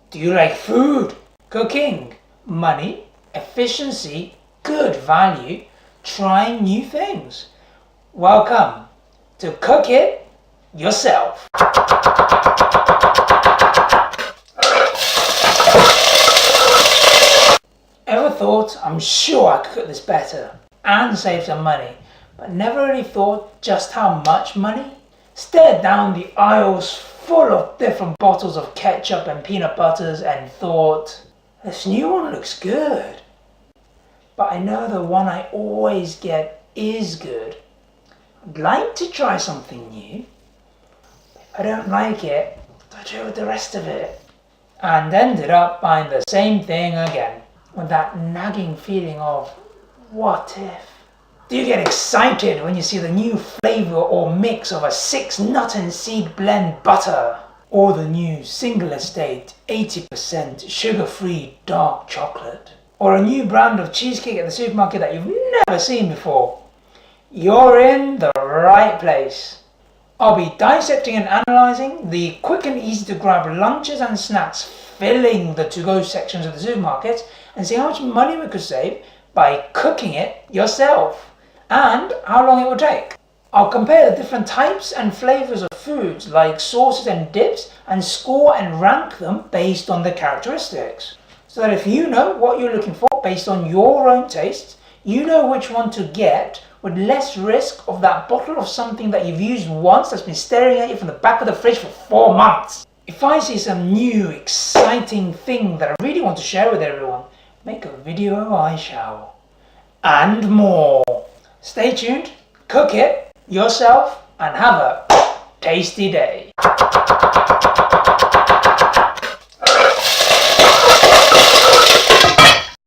Do you like food, cooking, money, efficiency, good value, trying new things? Welcome to Cook It Yourself. Ever thought, I'm sure I could cook this better and save some money, but never really thought just how much money? Stared down the aisles full of different bottles of ketchup and peanut butters and thought, this new one looks good. But I know the one I always get is good. I'd like to try something new. If I don't like it, I'll do with the rest of it. And ended up buying the same thing again, with that nagging feeling of, what if? Do you get excited when you see the new flavour or mix of a 6 nut and seed blend butter? Or the new single estate 80% sugar-free dark chocolate? Or a new brand of cheesecake at the supermarket that you've never seen before? You're in the right place. I'll be dissecting and analysing the quick and easy to grab lunches and snacks filling the to-go sections of the supermarket and see how much money we could save by cooking it yourself and how long it will take. I'll compare the different types and flavours of foods like sauces and dips and score and rank them based on the characteristics. So that if you know what you're looking for based on your own tastes, you know which one to get with less risk of that bottle of something that you've used once that's been staring at you from the back of the fridge for 4 months. If I see some new exciting thing that I really want to share with everyone, make a video I shall. And more. Stay tuned, cook it yourself, and have a tasty day.